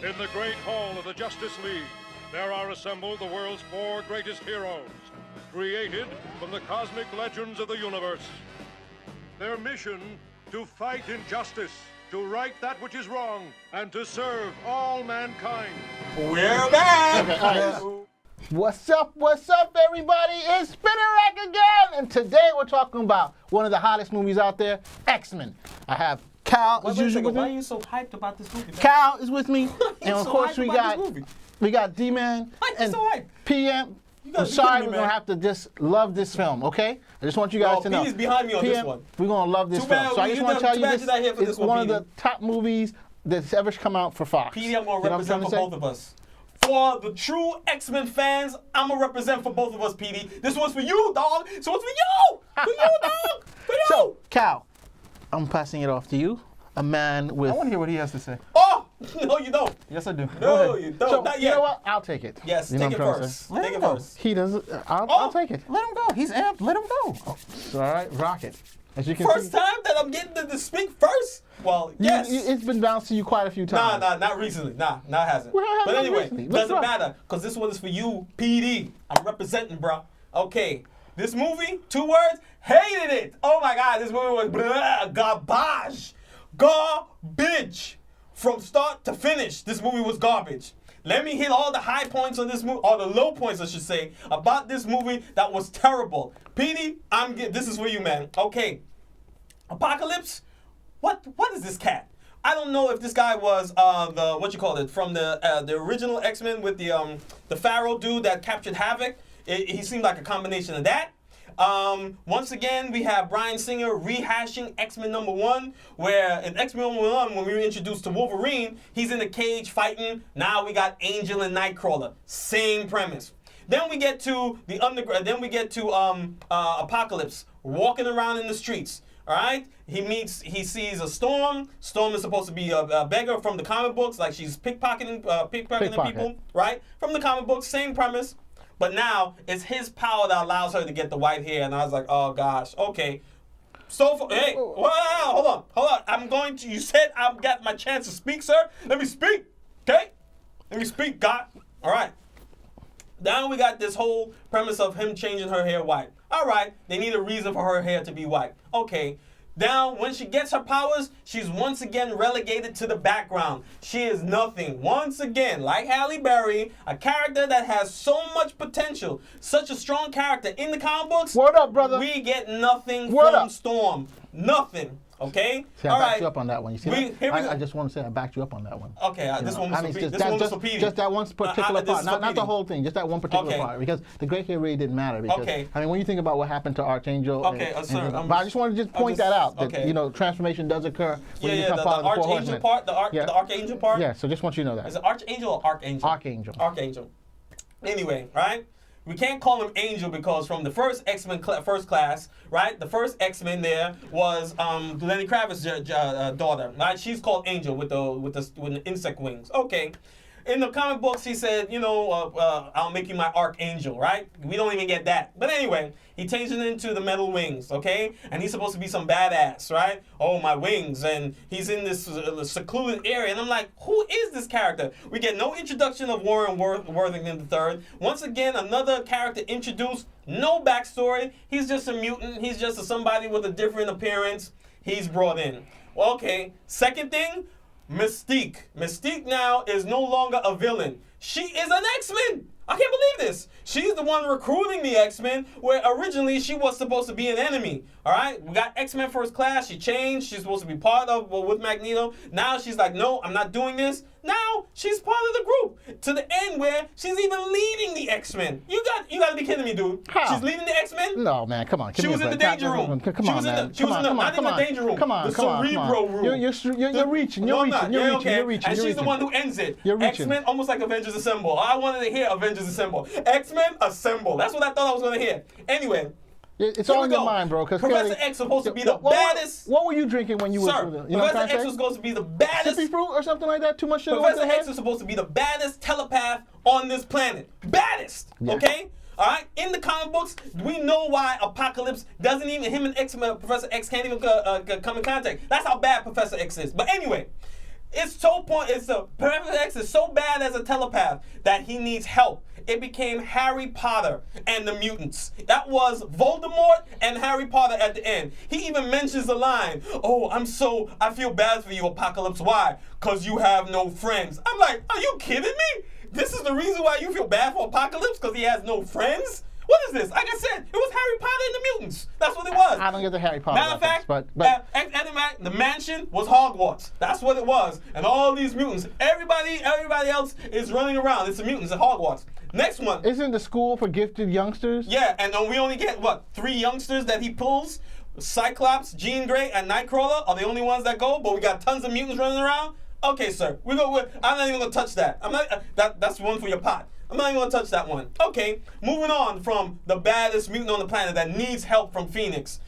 In the great hall of the Justice League, there are assembled the world's 4 greatest heroes, created from the cosmic legends of the universe. Their mission, to fight injustice, to right that which is wrong, and to serve all mankind. We're back! What's up, everybody? It's Spinning Rack again! And today we're talking about one of the hottest movies out there, X-Men. I have Cal as usual with me. Why are you so hyped about this movie? Cal is with me. And of so course hyped we got D-Man and so hyped? PM. I'm sorry, we're going to have to just love this film, okay? I just want you guys to know. Petey's behind me on PM, this one. We're going to love this film. So I just want to tell you this is one of the top movies that's ever come out for Fox. Petey, I'm going to represent for both of us. For the true X-Men fans, I'm going to represent for both of us, Petey. This one's for you, dog. This one's for you. For you, dog. For you. So, Cal, I'm passing it off to you. A man with... I want to hear what he has to say. Oh! No, you don't. Yes, I do. No, you don't. So, Not yet. you know what? I'll take it. Yes, you know take it first. Let Take him it go. first. He doesn't... I'll take it. Let him go. He's amped. Let him go. All right, rock it. As you can First see, time that I'm getting to speak first? Well, yes. It's been bounced to you quite a few times. Nah, not recently. Nah, it hasn't. Well, But not anyway, recently. doesn't What's up? matter, because this one is for you, PD. I'm representing, bro. Okay, this movie, 2 words, hated it. Oh my God, this movie was garbage. Garbage. From start to finish, this movie was garbage. Let me hit all the high points on this movie, or the low points, I should say, about this movie that was terrible. PD, this is for you, man. Okay, Apocalypse. What is this cat? I don't know if this guy was from the original X-Men with the Pharaoh dude that captured Havoc. He seemed like a combination of that. Once again, we have Bryan Singer rehashing X-Men #1, where in X-Men #1, when we were introduced to Wolverine, he's in a cage fighting. Now we got Angel and Nightcrawler. Same premise. Then we get to the underground. Then we get to Apocalypse walking around in the streets. All right. He sees a Storm. Storm is supposed to be a beggar from the comic books, like she's pickpocketing people. Right. From the comic books, same premise. But now it's his power that allows her to get the white hair, and I was like, oh gosh, okay. So hey, hold on. You said I've got my chance to speak, sir. Let me speak, okay? Let me speak, God. All right. Now we got this whole premise of him changing her hair white. All right, they need a reason for her hair to be white. Okay. Now, when she gets her powers, she's once again relegated to the background. She is nothing. Once again, like Halle Berry, a character that has so much potential, such a strong character in the comic books. Word up, brother. We get nothing from Storm. Nothing. Okay? See, I backed you up on that one. You see I just want to say I backed you up on that one. Okay, this one was for Petey. Just that one particular part, not the whole thing, just that one particular part, because the gray hair really didn't matter. Because, I mean, when you think about what happened to Archangel, but I just want to point that out, that transformation does occur when you become part of the Archangel part, the Archangel part. Yeah, so just want you to know that. Is it Archangel or Archangel? Archangel. Archangel. Anyway, right? We can't call him Angel because from the first X-Men first class, right? The first X-Men there was Lenny Kravitz's daughter, right? She's called Angel with the insect wings. Okay. In the comic books, he said, I'll make you my Archangel, right? We don't even get that. But anyway, he changed it into the metal wings, okay? And he's supposed to be some badass, right? Oh, my wings. And he's in this secluded area. And I'm like, who is this character? We get no introduction of Warren Worthington III. Once again, another character introduced, no backstory. He's just a mutant. He's just somebody with a different appearance. He's brought in. Well, okay, second thing, Mystique. Mystique now is no longer a villain. She is an X-Men. I can't believe this. She's the one recruiting the X-Men, where originally she was supposed to be an enemy. All right? We got X-Men First Class. She changed. She's supposed to be part of with Magneto. Now she's like, no, I'm not doing this. Now she's part of the group. To the end where she's even leading the X-Men. You got to be kidding me, dude. How? She's leading the X-Men? No, man, come on. She was in the danger room. Come on, man. She was in the danger room. Come on, the Cerebro room. You're reaching. You're reaching. And she's the one who ends it. You're reaching. X-Men, almost like Avengers Assemble. I wanted to hear Avengers Assemble. X-Men Assemble. That's what I thought I was going to hear. Anyway. It's all in your mind, bro. Professor X was supposed to be the baddest. What were you drinking when you were? Professor X was supposed to be the baddest. Sippy fruit or something like that? Too much sugar? Professor X was supposed to be the baddest telepath on this planet. Baddest. Yeah. Okay? All right? In the comic books, we know why Apocalypse doesn't even, him and Professor X can't even come in contact. That's how bad Professor X is. But anyway, It's Professor X is so bad as a telepath that he needs help. It became Harry Potter and the mutants. That was Voldemort and Harry Potter at the end. He even mentions the line, "Oh, I feel bad for you, Apocalypse. Why? Because you have no friends." I'm like, are you kidding me? This is the reason why you feel bad for Apocalypse? Because he has no friends? What is this? Like I said, it was Harry Potter and the mutants. That's what it was. I don't get the Harry Potter. Matter of fact, but the mansion was Hogwarts. That's what it was. And all these mutants, everybody else is running around. It's the mutants at Hogwarts. Next one. Isn't the school for gifted youngsters? Yeah, and we only get, 3 youngsters that he pulls? Cyclops, Jean Grey, and Nightcrawler are the only ones that go, but we got tons of mutants running around? Okay, sir. I'm not even going to touch that. That's one for your pot. I'm not even going to touch that one. Okay, moving on from the baddest mutant on the planet that needs help from Phoenix,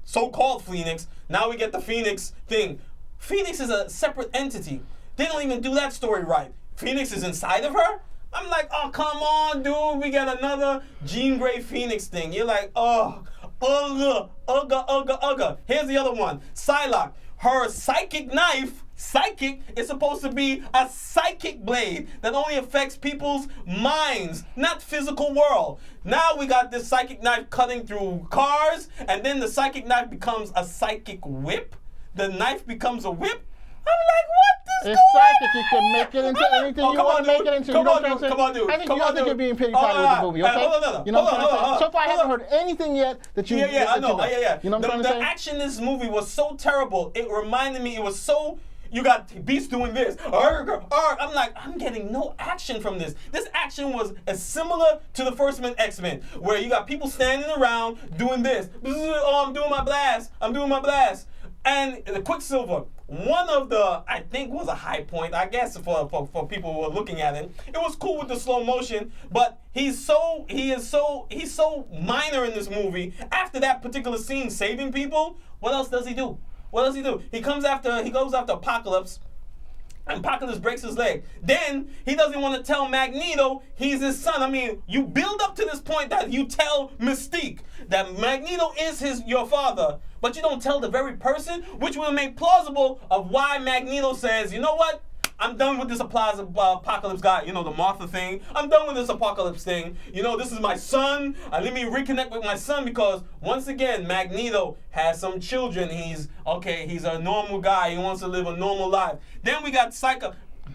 so-called Phoenix. Now we get the Phoenix thing. Phoenix is a separate entity. They don't even do that story right. Phoenix is inside of her? I'm like, oh, come on, dude. We got another Jean Grey Phoenix thing. You're like, oh, ugga. Here's the other one. Psylocke. Her psychic knife, is supposed to be a psychic blade that only affects people's minds, not physical world. Now we got this psychic knife cutting through cars, and then the psychic knife becomes a psychic whip. The knife becomes a whip. I'm like, what is it's going psychic. You can make it into anything you want to make it into. Come on, dude. I think you're being pretty funny with the movie, okay? Hold on. You know what I'm trying to say? So far, I haven't heard anything yet that you... Yeah, I know. You know what I'm trying to say? The action in this movie was so terrible. It reminded me, it was so... You got Beast doing this. I'm like, I'm getting no action from this. This action was as similar to the first X-Men, where you got people standing around doing this. Oh, I'm doing my blast. And the Quicksilver, one of the, I think was a high point, I guess, for people who were looking at it. It was cool with the slow motion, but he's so minor in this movie. After that particular scene saving people, what else does he do? He goes after Apocalypse. And Apocalypse breaks his leg. Then he doesn't want to tell Magneto he's his son. I mean, you build up to this point that you tell Mystique that Magneto is your father, but you don't tell the very person, which will make plausible of why Magneto says, you know what? I'm done with this Apocalypse guy, the Martha thing. I'm done with this Apocalypse thing. This is my son. Let me reconnect with my son because, once again, Magneto has some children. He's a normal guy. He wants to live a normal life. Then we got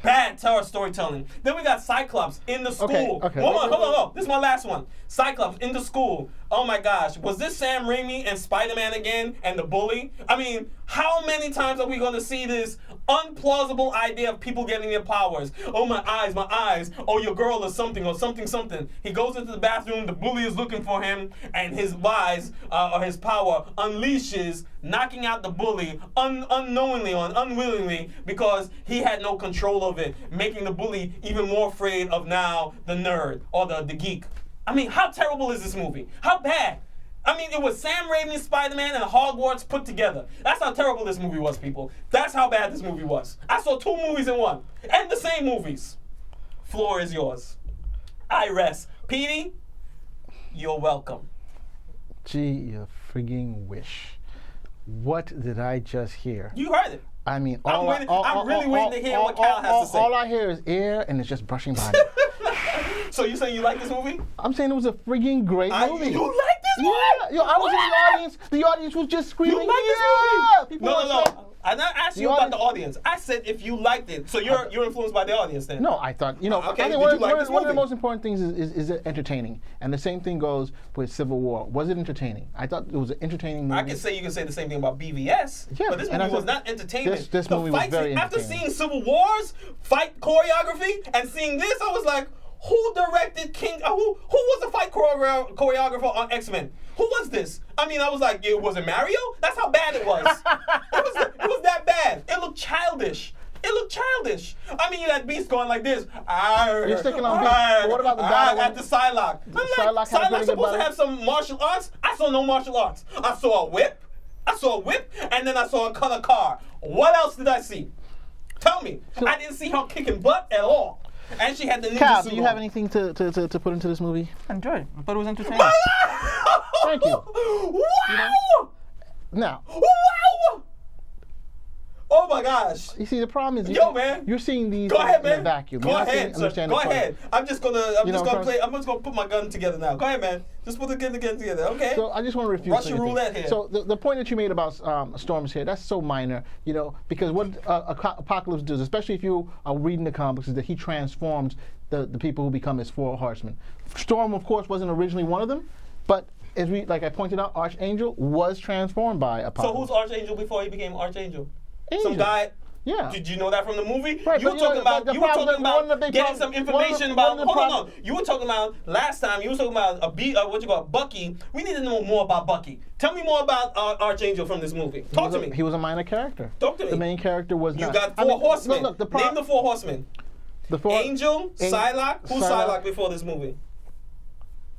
bad terror storytelling. Then we got Cyclops in the school. Okay. Hold on. This is my last one. Cyclops in the school. Oh my gosh. Was this Sam Raimi and Spider-Man again and the bully? I mean, how many times are we going to see this unplausible idea of people getting their powers? Oh, my eyes. Oh, your girl is something or something. He goes into the bathroom. The bully is looking for him, and his eyes or his power unleashes, knocking out the bully unknowingly or unwillingly because he had no control of it, making the bully even more afraid of now the nerd or the geek. I mean, how terrible is this movie? How bad? I mean, it was Sam Raimi, Spider-Man, and Hogwarts put together. That's how terrible this movie was, people. That's how bad this movie was. I saw 2 movies in one. And the same movies. Floor is yours. I rest. Petey, you're welcome. Gee, you frigging wish. What did I just hear? You heard it. I mean, I'm really waiting to hear what Cal has to say. All I hear is air, and it's just brushing by me. So you saying you like this movie? I'm saying it was a frigging great movie. You like this movie? Yeah. I was in the audience. The audience was just screaming. You like this movie? No. I not asked you about the audience. I said if you liked it. So you're influenced by the audience then? No, I thought, Okay, I think one of the most important things is it entertaining. And the same thing goes with Civil War. Was it entertaining? I thought it was an entertaining movie. You can say the same thing about BVS. Yeah, but this movie was not entertainment. This movie was very entertaining. After seeing Civil War's fight choreography and seeing this, I was like, who directed King? Who was the fight choreographer on X-Men? Who was this? I mean, I was like, was it Mario? That's how bad it was. It was that bad. It looked childish. I mean, you had Beast going like this. You're sticking on Beast. What about the battle at the Psylocke? Psylocke's supposed to have some martial arts. I saw no martial arts. I saw a whip, and then I saw a color car. What else did I see? Tell me. I didn't see her kicking butt at all. And she had the ninja Cal, suit do you have anything to put into this movie? I enjoyed it. I thought it was entertaining. Thank you. Wow! Now. Wow! Oh my God! garbage. You see, the problem is, Yo, man. you're seeing these Go ahead, in a man. vacuum. Go ahead, sir. Go ahead. I'm just gonna put my gun together now. Go ahead, man. Just put the gun together, okay? So I just want to refute Russian roulette here. So the point that you made about Storm's hair, that's so minor, because what Apocalypse does, especially if you are reading the comics, is that he transforms the people who become his four horsemen. Storm, of course, wasn't originally one of them, but like I pointed out, Archangel was transformed by Apocalypse. So who's Archangel before he became Archangel? Angel. Some guy. Yeah. Did you know that from the movie? Right, you were talking about getting some information about. Hold on. You were talking about last time. You were talking about Bucky. We need to know more about Bucky. Tell me more about Archangel from this movie. Talk to me. He was a minor character. Talk to me. The main character was You not. got four horsemen. Look, name the four horsemen. Angel, Psylocke. Who's Psylocke before this movie?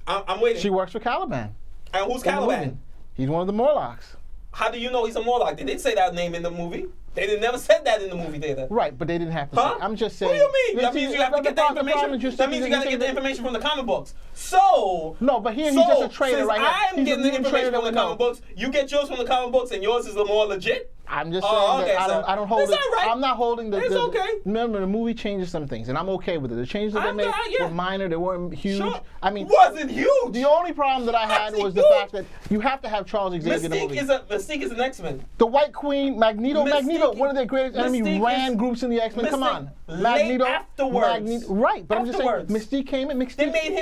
I'm waiting. She works for Caliban. And who's Caliban? He's one of the Morlocks. How do you know he's a Morlock? They didn't say that name in the movie. They never said that in the movie theater. Right, but they didn't have to say it. I'm just saying. What do you mean? That means you have to get the information. That means you got to get the information from the comic books. So. No, but here he's just a trader right here. I'm getting the information from the comic books. You get yours from the comic books, and yours is the more legit. I'm just saying that I don't hold it. Right. I'm not holding the. It's okay. Remember, the movie changes some things, and I'm okay with it. The changes that they made were minor. They weren't huge. Sure. I mean, wasn't huge. The only problem that I had was the fact that you have to have Charles Xavier in the movie. Mystique is an X-Men. The White Queen, Magneto, one of their greatest enemy ran groups in the X-Men. Come on, Magneto. Afterwards, right? But I'm just saying, Mystique came in.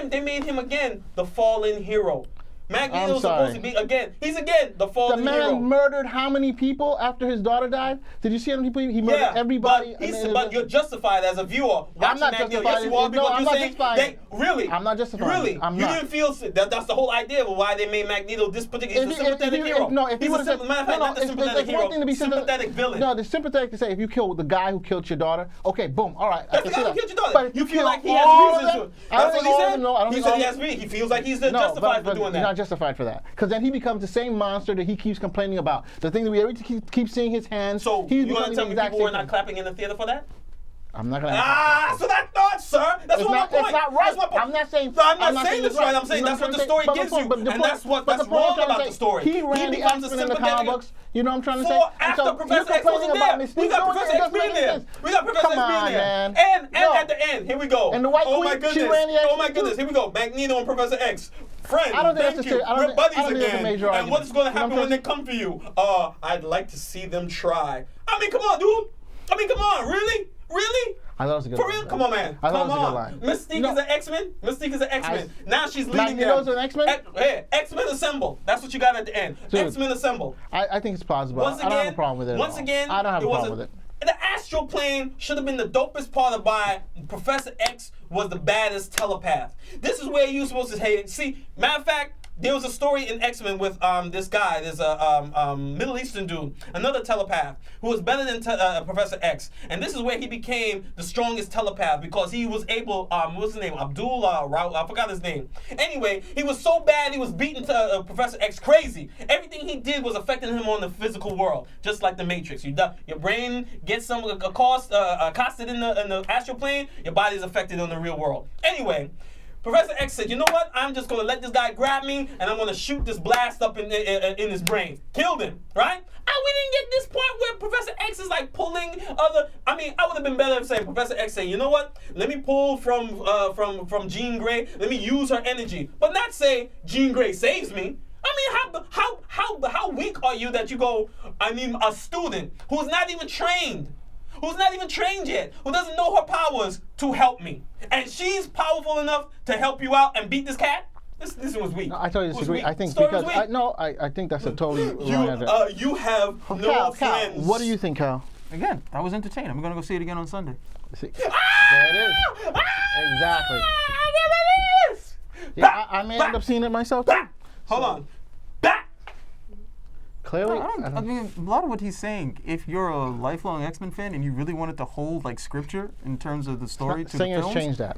They made him again the fallen hero. Magneto's supposed to be he's the fallen hero. The man murdered how many people after his daughter died? Did you see how many people he murdered? Everybody. But you're justified as a viewer watching Magneto. Yes, you are, because I'm not justified. Really? I'm not justified. Really? I'm you not. Didn't feel that's the whole idea of why they made Magneto this particular. He's a sympathetic hero. He's a sympathetic villain. No, the sympathetic to say if you kill the guy who killed your daughter, okay, boom, all right. That's the guy who killed your daughter. But you feel like he has reasons to. That's what he said. He said he has reasons. He feels like he's justified for doing that. He's not justified for that. Because then he becomes the same monster that he keeps complaining about. The thing that we keep seeing his hands. So you want to tell me people were not clapping in the theater for that? I'm not gonna. So that's not, sir. That's my point. It's not right. I'm not saying. I'm not saying this right. I'm saying that's what the story gives you, and that's wrong about the story. He ran the X-Men in the comic books. You know what I'm trying to say? After Professor X wasn't there, we got Professor X being there. We got Professor X being there. And at the end, here we go. And the White Queen, she ran the X-Men. Oh my goodness, here we go. Magneto and Professor X. Friends, I don't think thank you. We're buddies again. And what's going to happen when they come for you? I'd like to see them try. I mean, come on, dude. I mean, come on. Really? Really? I thought it was a good For real? Come on, man. Come on. Mystique is an X-Men. Mystique is an X-Men. Now she's leading them. Magneto's an X-Men? X-Men Assemble. That's what you got at the end. X-Men Assemble. I think it's plausible. I don't have a problem with it. Once again, I don't have a problem with it. The astral plane should have been the dopest part of why Professor X was the baddest telepath. This is where you're supposed to hate it. See, matter of fact, there was a story in X-Men with this guy, there's a Middle Eastern dude, another telepath, who was better than Professor X. And this is where he became the strongest telepath because he was able, what's his name? Abdul, I forgot his name. Anyway, he was so bad he was beating Professor X crazy. Everything he did was affecting him on the physical world, just like the Matrix. Your brain gets accosted in the astral plane, your body is affected on the real world. Anyway, Professor X said, you know what? I'm just going to let this guy grab me, and I'm going to shoot this blast up in his brain. Killed him, right? And we didn't get this point where Professor X is like pulling other. I mean, I would have been better if saying Professor X saying, you know what? Let me pull from Jean Grey. Let me use her energy, but not say Jean Grey saves me. I mean, how weak are you that you go? I mean, a student who's not even trained. Who's not even trained yet, who doesn't know her powers, to help me. And she's powerful enough to help you out and beat this cat? This was weak. No, I totally disagree. I think because I think that's a totally wrong answer. You have no friends. Cal, what do you think, Cal? Again, I was entertained. I'm gonna go see it again on Sunday. There it is. Exactly. There it is. Yeah, I may end up seeing it myself too. Hold on. Back. Clearly, I mean, a lot of what he's saying, if you're a lifelong X-Men fan and you really wanted to hold like scripture in terms of the story to the films, changed that.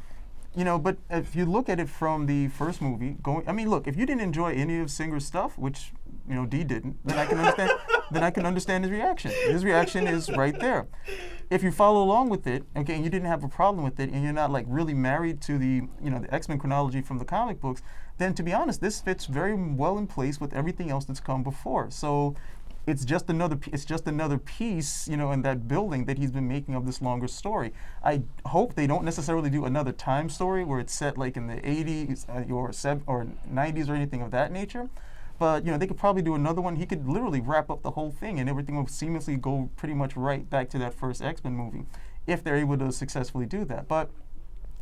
You know, but if you look at it from the first movie, I mean, look, if you didn't enjoy any of Singer's stuff, which D didn't, then I can understand. Then I can understand his reaction. His reaction is right there. If you follow along with it, okay, and you didn't have a problem with it, and you're not like really married to the the X-Men chronology from the comic books, then to be honest, this fits very well in place with everything else that's come before. So, it's just another piece, in that building that he's been making of this longer story. I hope they don't necessarily do another time story where it's set like in the 80s or 90s or anything of that nature. But they could probably do another one. He could literally wrap up the whole thing, and everything will seamlessly go pretty much right back to that first X-Men movie, if they're able to successfully do that. But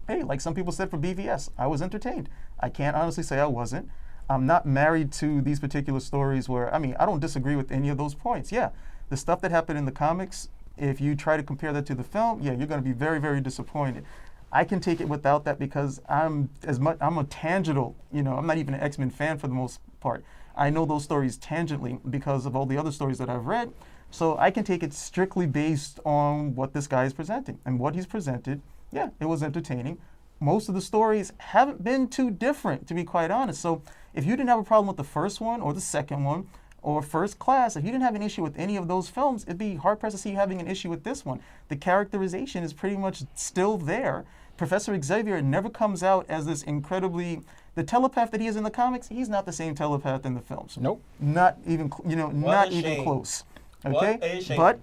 hey, like some people said for BVS, I was entertained. I can't honestly say I wasn't. I'm not married to these particular stories where, I don't disagree with any of those points. Yeah, the stuff that happened in the comics, if you try to compare that to the film, yeah, you're going to be very, very disappointed. I can take it without that because I'm a tangential, I'm not even an X-Men fan for the most part. I know those stories tangentially because of all the other stories that I've read. So I can take it strictly based on what this guy is presenting. And what he's presented, yeah, it was entertaining. Most of the stories haven't been too different, to be quite honest. So if you didn't have a problem with the first one or the second one or First Class, if you didn't have an issue with any of those films, it'd be hard-pressed to see you having an issue with this one. The characterization is pretty much still there. Professor Xavier never comes out as this incredibly... The telepath that he is in the comics, he's not the same telepath in the films. Nope. Not even, not even close. Okay? But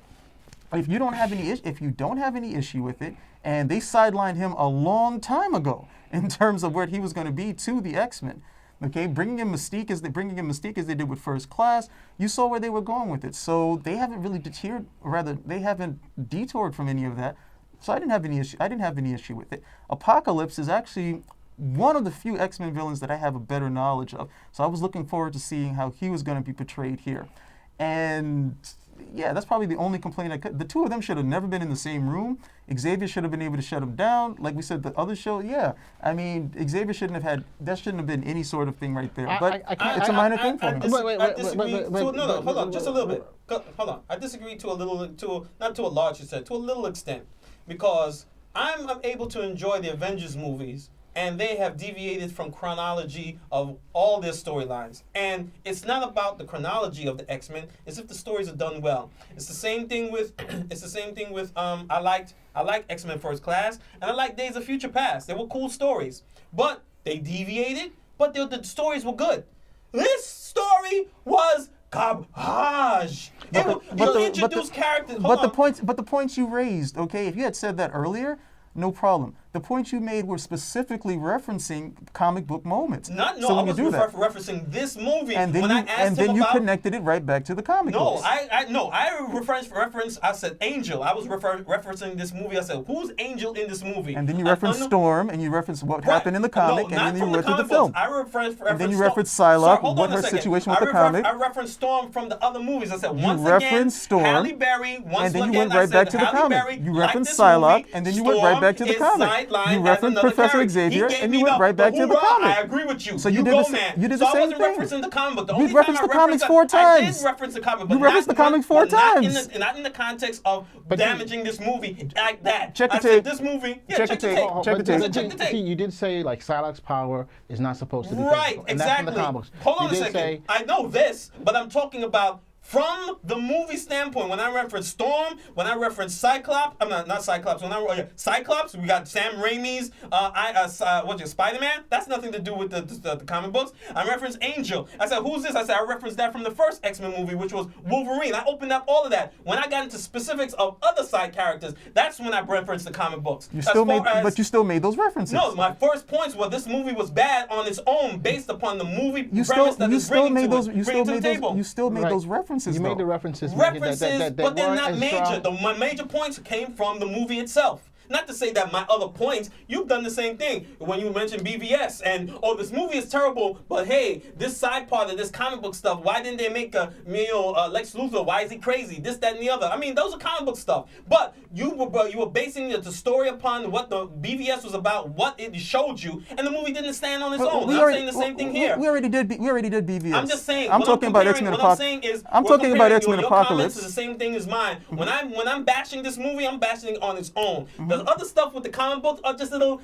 if you don't have any issue with it, and they sidelined him a long time ago in terms of where he was going to be to the X-Men, okay, bringing in Mystique as they did with First Class, you saw where they were going with it. So they haven't really detoured from any of that. So I didn't have any issue with it. Apocalypse is actually one of the few X-Men villains that I have a better knowledge of. So I was looking forward to seeing how he was going to be portrayed here. And yeah, that's probably the only complaint I could. The two of them should have never been in the same room. Xavier should have been able to shut him down. Like we said, the other show, yeah. Xavier shouldn't have been any sort of thing right there. But it's a minor thing for him. No, hold on, just a little bit. Hold on. I disagree to a little extent, because I'm able to enjoy the Avengers movies, and they have deviated from chronology of all their storylines. And it's not about the chronology of the X-Men, it's if the stories are done well. It's the same thing with I like X-Men First Class, and I like Days of Future Past. They were cool stories. But they deviated, but the stories were good. This story was garbage. Introduce characters. But the points you raised, okay, if you had said that earlier, no problem. The points you made were specifically referencing comic book moments. I was referencing this movie. And then you connected it right back to the comic books. I referenced. I said Angel. I was referencing this movie. I said, who's Angel in this movie? And then you referenced Storm, and you referenced what happened in the comic, and then you referenced the film. And then you referenced Psylocke, what her situation with the comic. I referenced Storm from the other movies. I said, Halle Berry. And then you went right back to the comic. You referenced Psylocke, and then you went right back to the comic. You referenced Professor Xavier, and you went right back to the comic. I agree with you. So you did the same thing. I wasn't referencing the comic book. You referenced the comics 4 times. I did reference the comic book. You referenced the comics 4 times. Not in the context of damaging this movie like that. Check the tape. This movie. Yeah, check the tape. Check the tape. You did say like Psylocke's power is not supposed to be right. physical, and Exactly. That's from the comics. Hold on a second. I know this, but I'm talking about from the movie standpoint. When I reference Storm, when I reference Cyclops, not Cyclops. Cyclops, we got Sam Raimi's Spider-Man. That's nothing to do with the comic books. I reference Angel. I said, who's this? I said, I referenced that from the first X-Men movie, which was Wolverine. I opened up all of that. When I got into specifics of other side characters, that's when I referenced the comic books. But you still made those references. No, my first points were this movie was bad on its own, based upon the movie premise that it's bringing to the table. You still made those references. You made the references. References, but they're not major. My major points came from the movie itself. Not to say that my other points, you've done the same thing. When you mentioned BVS and, this movie is terrible, but hey, this side part of this comic book stuff, why didn't they make Lex Luthor? Why is he crazy? This, that, and the other. I mean, those are comic book stuff. But you were basing the story upon what the BVS was about, what it showed you, and the movie didn't stand on its own. I'm saying the same thing here. We already did BVS. I'm just saying. I'm talking about X-Men Apocalypse. I'm talking about X-Men Apocalypse. Your comments is the same thing as mine. When I'm bashing this movie, I'm bashing it on its own. The other stuff with the comic book are just little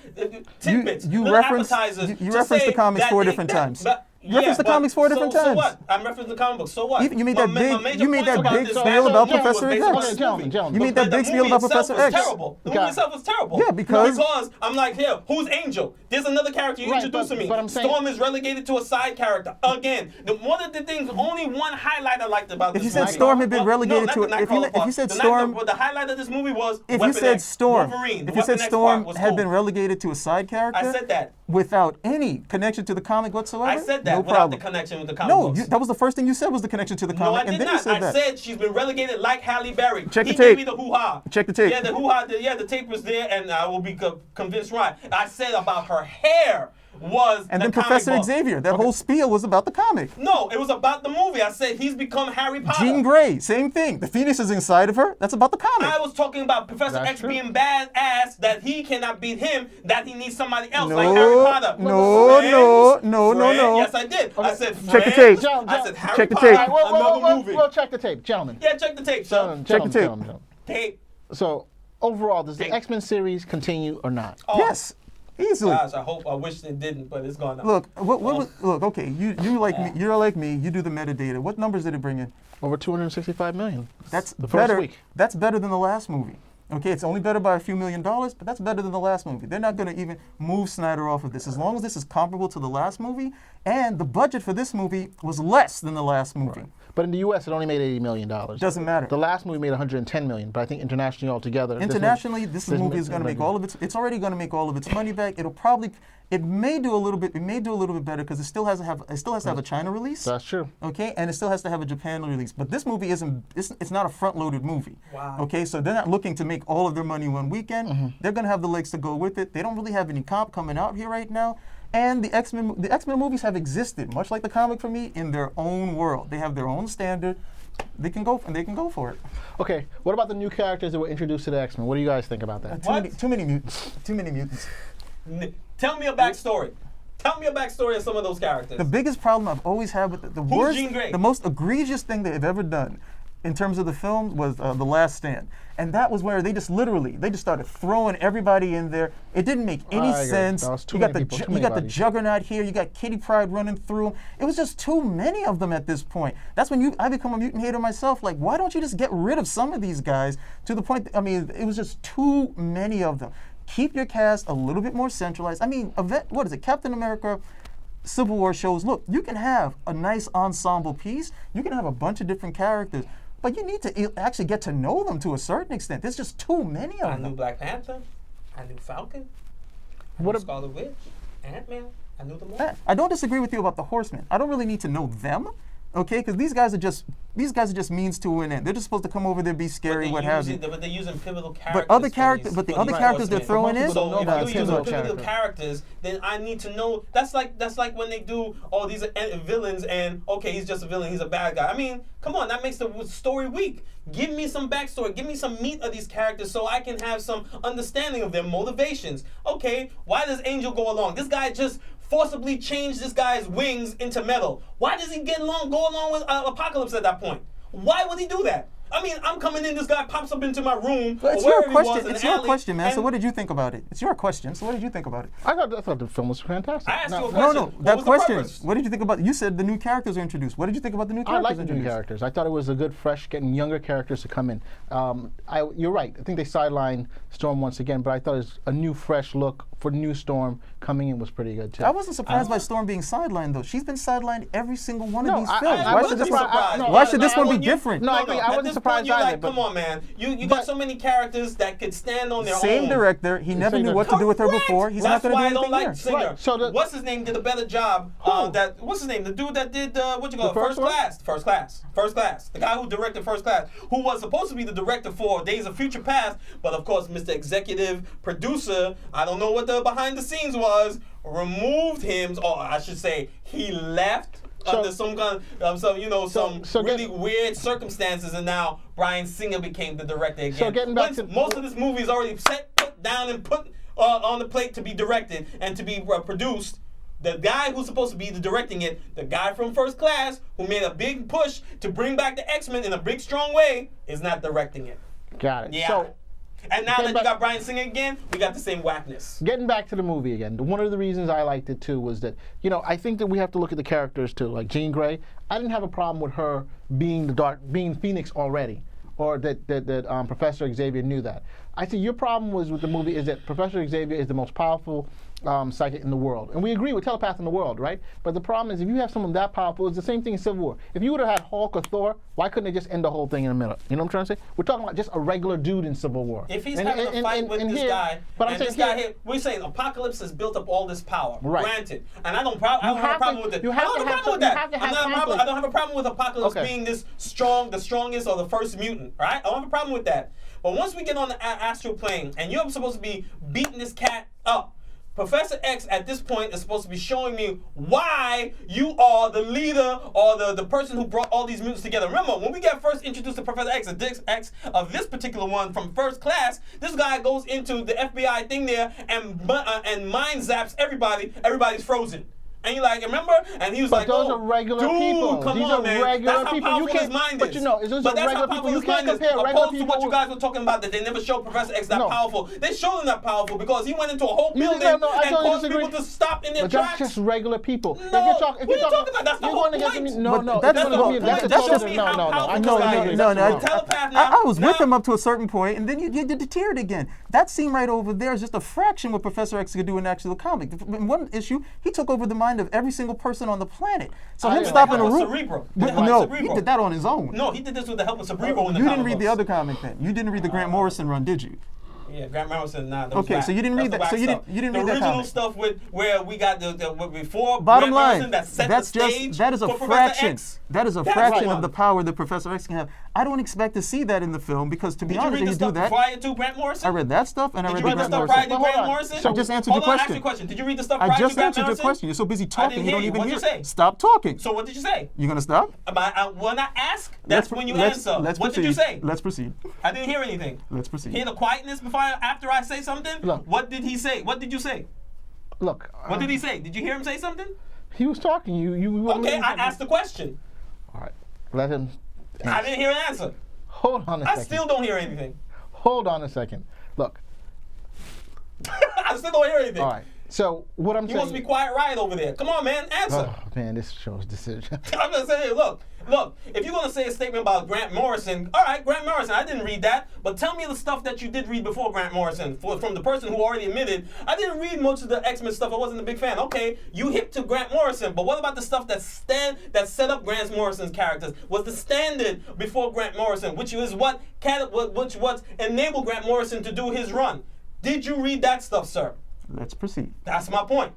tidbits, you little referenced, appetizers. You referenced the comics 4 different times. You referenced the comics 4 different times. So what? I'm referencing the comic book. So what? You made that big spiel about Professor X. You made that big spiel about Professor X. The movie itself was terrible. Yeah, because I'm like, here, who's Angel? There's another character you introduced to me. Storm is relegated to a side character. Again, one of the things, only one highlight I liked about this movie. If you said Storm had been relegated to it, if you said Storm, the highlight of this movie was if you said Storm, Wolverine. If you said Storm had been relegated to a side character, I said that without any connection to the comic whatsoever. I said that without the connection with the comic books. That was the first thing you said was the connection to the comic. No, I did not. I said she's been relegated like Halle Berry. Check the tape. Gave me the hoo-ha. Check the tape. Yeah, the hoo-ha. The tape was there, and I will be convinced right. I said about her hair was and then Professor Xavier. That whole spiel was about the comic. No, it was about the movie. I said he's become Harry Potter. Jean Grey, same thing. The Phoenix is inside of her. That's about the comic. I was talking about Professor X being badass, that he cannot beat him, that he needs somebody else like Harry Potter. No. Yes, I did. Okay. I said check the tape. I said Harry check the Potter. tape. Another movie. We'll check the tape, gentlemen. Yeah, check the tape, son. Check the tape. Tape. So overall, does the X-Men series continue or not? Oh. Yes. Easily. Gosh, I wish it didn't, but it's gone. Look, look. Okay, you like me. You're like me. You do the metadata. What numbers did it bring in? Over 265 million. That's the better. First week. That's better than the last movie. Okay, it's only better by a few $1 million, but that's better than the last movie. They're not going to even move Snyder off of this. As long as this is comparable to the last movie, and the budget for this movie was less than the last movie. Right. But in the U.S., it only made $80 million. Doesn't matter. The last movie made $110 million, but I think internationally altogether. Internationally, this movie is going to make all of its. It's already going to make all of its money back. It may do a little bit. It may do a little bit better because it still has to have a China release. That's true. Okay, and it still has to have a Japan release. But this movie isn't. It's not a front-loaded movie. Wow. Okay, so they're not looking to make all of their money one weekend. Mm-hmm. They're going to have the legs to go with it. They don't really have any comp coming out here right now. And the X-Men movies have existed, much like the comic for me, in their own world. They have their own standard. They can go for it. Okay, what about the new characters that were introduced to the X-Men? What do you guys think about that? Too many mutants. Too many mutants. Tell me a backstory. Tell me a backstory of some of those characters. The biggest problem I've always had with the worst, the most egregious thing they've ever done in terms of the film was The Last Stand. And that was where they just started throwing everybody in there. It didn't make any sense. You got the Juggernaut here. You got Kitty Pryde running through. It was just too many of them at this point. That's when I become a mutant hater myself. Like, why don't you just get rid of some of these guys to the point? It was just too many of them. Keep your cast a little bit more centralized. What is it? Captain America Civil War shows, look, you can have a nice ensemble piece. You can have a bunch of different characters. But you need to actually get to know them to a certain extent. There's just too many of them. I knew Black Panther. I knew Falcon. I knew Scarlet Witch. Ant-Man. I knew them all. I don't disagree with you about the Horsemen. I don't really need to know them. Okay, because these guys are just means to an end. They're just supposed to come over there, be scary, what have you. But they're using pivotal characters. But the other characters they're throwing in. So if you're using pivotal characters, then I need to know. That's like when they do, these are villains, and okay, he's just a villain, he's a bad guy. Come on, that makes the story weak. Give me some backstory. Give me some meat of these characters so I can have some understanding of their motivations. Okay, why does Angel go along? This guy just forcibly changed this guy's wings into metal. Why does he go along with Apocalypse at that point? Why would he do that? I'm coming in, this guy pops up into my room. It's your question. It's your question, man. So what did you think about it? It's your question. So what did you think about it? I thought the film was fantastic. I asked you a question. No. That question. What did you think about it? You said the new characters are introduced. What did you think about the new characters? I like the new characters. I thought it was a good, fresh, getting younger characters to come in. You're right. I think they sidelined Storm once again, but I thought it was a new, fresh look for new Storm coming in was pretty good too. I wasn't surprised by Storm being sidelined though. She's been sidelined every single one of these films. Why should this one be different? No, I wasn't surprised either. Come on, man. You got so many characters that could stand on their own. Same director. He never knew what to do with her before. He's not going to do anything here. That's why I don't like Singer. Right. What's his name did a better job. What's his name? The dude that did First Class. The guy who directed First Class, who was supposed to be the director for Days of Future Past, but of course, Mr. Executive Producer, I don't know what the behind the scenes was, removed him, or I should say, he left. Under some kind of, really weird circumstances, and now Bryan Singer became the director again. So getting back to most of this movie is already put down and put on the plate to be directed and to be produced. The guy who's supposed to be directing it, the guy from First Class, who made a big push to bring back the X-Men in a big, strong way, is not directing it. Got it. Yeah. So And now that you got Bryan Singer again, we got the same whackness. Getting back to the movie again, one of the reasons I liked it too was that, I think that we have to look at the characters too. Like Jean Grey, I didn't have a problem with her being being Phoenix already, or that Professor Xavier knew that. I think your problem was with the movie is that Professor Xavier is the most powerful psychic in the world. And we agree with telepath in the world, right? But the problem is if you have someone that powerful, it's the same thing in Civil War. If you would have had Hulk or Thor, why couldn't they just end the whole thing in a minute? You know what I'm trying to say? We're talking about just a regular dude in Civil War. If he's having a fight with this guy, and this guy here, we're saying Apocalypse has built up all this power. Right. Granted. And I don't have a problem with it. I don't have a problem with that. I don't have a problem with Apocalypse being the strongest or the first mutant, right? I don't have a problem with that. But once we get on the astral plane, and you're supposed to be beating this cat up, Professor X at this point is supposed to be showing me why you are the leader or the person who brought all these mutants together. Remember, when we get first introduced to Professor X of this particular one from first class, this guy goes into the FBI thing there and mind zaps everybody. Everybody's frozen. And you're like, remember? And he was like, those are regular people. Come These on, are man. regular That's how people. powerful his mind is. But those are regular people. You can't compare regular opposed people. To what you guys were talking about, that they never showed Professor X that powerful. They showed him that powerful because he went into a whole building and caused people to stop in their tracks. That's just regular people. No, what are you talking about? That's the whole point. No, that's the whole point. That shows me how powerful this guy is. No. Telepath now. I was with him up to a certain point, and then you deterred again. That scene right over there is just a fraction what Professor X could do in the actual comic. In one issue, he took over the mind of every single person on the planet. So him stopping a room. No, he did that on his own. No, he did this with the help of Cerebro in the You didn't read the other comic then. You didn't read the Grant Morrison run, did you? Yeah, Grant Morrison. Nah. Okay, so you didn't read that. So you didn't read that comic. The original stuff where we got the before. Bottom Grant line, that set the stage that is a for fraction. X. That is a fraction of the power that Professor X can have. I don't expect to see that in the film because, to be honest, did you read the stuff prior to Grant Morrison? I read that stuff and I read the Grant Morrison. Did you read the stuff prior to Grant Morrison? So I just answered your question. Hold on, ask you a question. Did you read the stuff prior to Grant Morrison? I just answered your question. You're so busy talking, you don't even hear. What did you say? Stop talking. So what did you say? You gonna stop? When I ask, that's when you answer. What did you say? Let's proceed. I didn't hear anything. Let's proceed. Hear the quietness after I say something? Look. What did he say? What did you say? Look. What did he say? Did you hear him say something? He was talking. You okay, I asked the question. All right. Let him. I didn't hear an answer. Hold on a second. I still don't hear anything. Hold on a second. Look. I still don't hear anything. All right. So what I'm saying. You must be quiet right over there. Come on, man. Answer. Oh, man, this shows decision. I'm just saying, look, if you're going to say a statement about Grant Morrison, all right, Grant Morrison, I didn't read that, but tell me the stuff that you did read before Grant Morrison, from the person who already admitted, I didn't read much of the X-Men stuff, I wasn't a big fan. Okay, you hip to Grant Morrison, but what about the stuff that set up Grant Morrison's characters? Was the standard before Grant Morrison, which was what enabled Grant Morrison to do his run. Did you read that stuff, sir? Let's proceed. That's my point.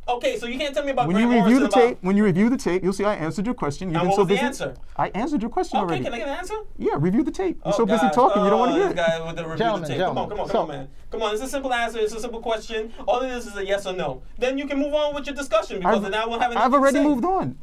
Okay, so you can't tell me about when Grant you review Morrison the tape. When you review the tape, you'll see I answered your question. You've been so busy. The answer? I answered your question already. Okay, can I get an answer? Yeah, review the tape. You're so busy talking, you don't want to hear it. This guy with the review the tape. Come on, man. Come on, it's a simple answer. It's a simple question. All it is a yes or no. Then you can move on with your discussion because now we'll have anything I've already to say. moved on.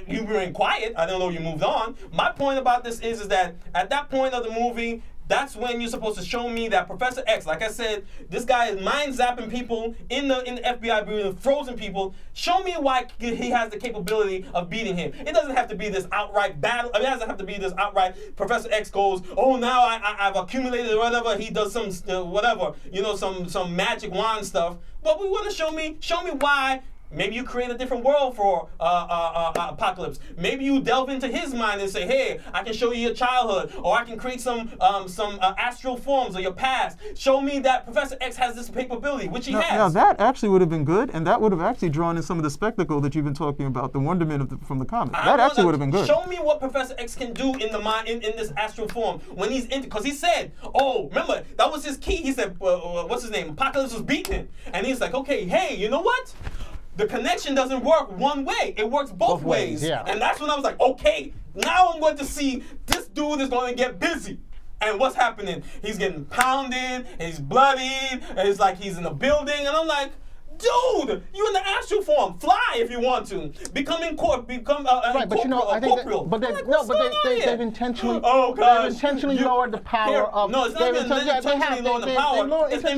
You were quiet. I don't know you moved on. My point about this is that at that point of the movie, that's when you're supposed to show me that Professor X, like I said, this guy is mind zapping people in the FBI building, frozen people. Show me why he has the capability of beating him. It doesn't have to be this outright battle. It doesn't have to be this outright. Professor X goes, oh, now I've accumulated whatever. He does some whatever, some magic wand stuff. But we want to show me why. Maybe you create a different world for Apocalypse. Maybe you delve into his mind and say, hey, I can show you your childhood, or I can create some astral forms of your past. Show me that Professor X has this capability, which he has. Now, that actually would have been good, and that would have actually drawn in some of the spectacle that you've been talking about, the wonderment from the comic. That actually would have been good. Show me what Professor X can do in the mind, in this astral form, when he's in, because he said, oh, remember, that was his key. He said, what's his name? Apocalypse was beating him. And he's like, okay, hey, you know what? The connection doesn't work one way. It works both ways. Yeah. And that's when I was like, okay, now I'm going to see this dude is going to get busy. And what's happening? He's getting pounded, and he's bloodied, and it's like he's in a building. And I'm like, dude, you in the astral form. Fly if you want to. Become right, but corporeal. They've intentionally. Oh gosh. They've intentionally lowered the power of. No, it's not even intentionally lowering the power. They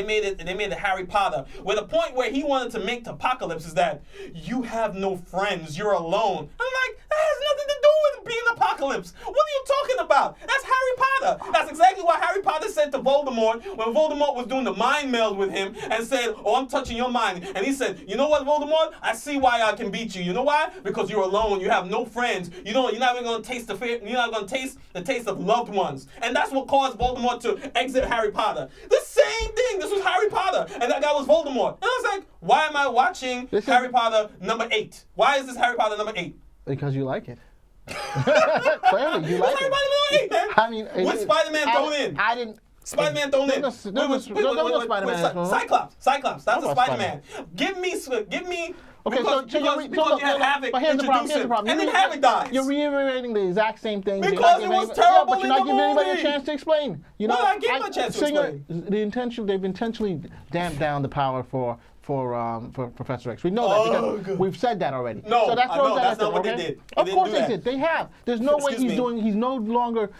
made it Harry Potter. Where the point where he wanted to make to Apocalypse is that you have no friends. You're alone. I'm like, that has nothing to do with being Apocalypse. apocalypse. What are you talking about? That's Harry Potter. That's exactly what Harry Potter said to Voldemort when Voldemort was doing the mind meld with him and said, oh, I'm touching your mind. And he said, you know what, Voldemort? I see why I can beat you. You know why? Because you're alone. You have no friends. You're not even going to taste the fear. You're not going to taste the taste of loved ones. And that's what caused Voldemort to exit Harry Potter. The same thing. This was Harry Potter. And that guy was Voldemort. And I was like, why am I watching Harry Potter number 8? Why is this Harry Potter number 8? Because you like it. Clearly, you like Harry it. Potter number 8, man. I mean, with Spider-Man thrown in. I didn't. Spider-Man thrown in. No Spider-Man. Cyclops. That's a Spider-Man. Give me. Okay, because you had Havoc but here's the problem. and then Havoc dies. You're reiterating the exact same thing. Because it was terrible but you're not giving anybody a chance to explain. You know, well, I gave him a chance to explain. They've intentionally damped down the power for Professor X. We know that because we've said that already. No, so that's not what they did. Of course they did. They have. There's no way he's no longer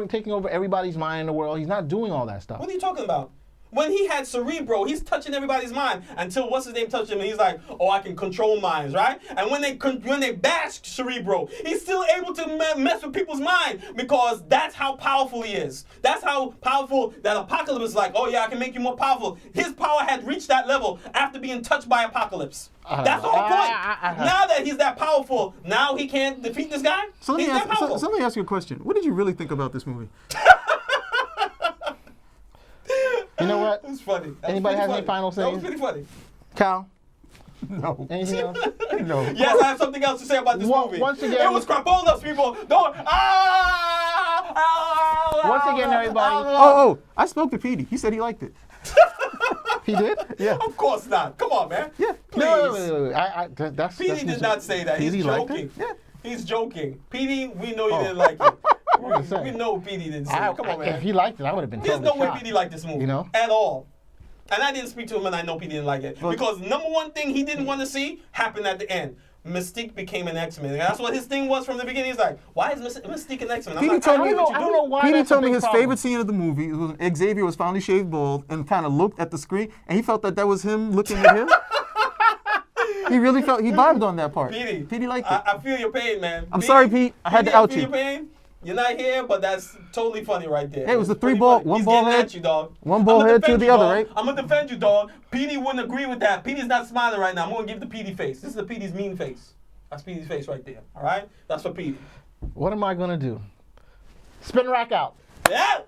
taking over everybody's mind in the world. He's not doing all that stuff. What are you talking about? When he had Cerebro, he's touching everybody's mind until what's his name touched him, and he's like, "Oh, I can control minds, right?" And when they bashed Cerebro, he's still able to mess with people's mind because that's how powerful he is. That's how powerful that Apocalypse is like. Oh yeah, I can make you more powerful. His power had reached that level after being touched by Apocalypse. That's the whole point. Now that he's that powerful, now he can't defeat this guy. So let me ask you a question. What did you really think about this movie? You know what? It was funny. Anybody has any final things? That was pretty funny. Cal? No. Anything else? No. Yes, I have something else to say about this movie. Once again, it was crapolas, people. Don't. Once again, everybody. Oh, I spoke to Petey. He said he liked it. He did? Yeah. Of course not. Come on, man. Yeah. Please. No. Petey did not say that. He's joking. Yeah. He's joking. Petey, we know you didn't like it. We know Petey didn't say it. Come on, man. If he liked it, I would have been There's totally no way shocked. Petey liked this movie. You know? At all. And I didn't speak to him and I know Petey didn't like it. Because number one thing he didn't want to see happened at the end. Mystique became an X-Men. And that's what his thing was from the beginning. He's like, why is Mystique an X-Men? Petey told me, I don't know why Petey that's a told me big his problem. favorite scene of the movie was when Xavier was finally shaved bald and kind of looked at the screen, and he felt that was him looking at him. He really felt, he vibed on that part. Petey liked it. I feel your pain, man. I'm sorry, Pete. I had to out you. Your pain? You're not here, but that's totally funny right there. Hey, it was the one ball head. At you, dog. One ball head to the other, dog. right? I'm gonna defend you, dog. Petey wouldn't agree with that. Petey's not smiling right now. I'm gonna give the Petey face. This is the Petey's mean face. That's Petey's face right there. All right? That's for Petey. What am I going to do? Spin rack out. Yeah.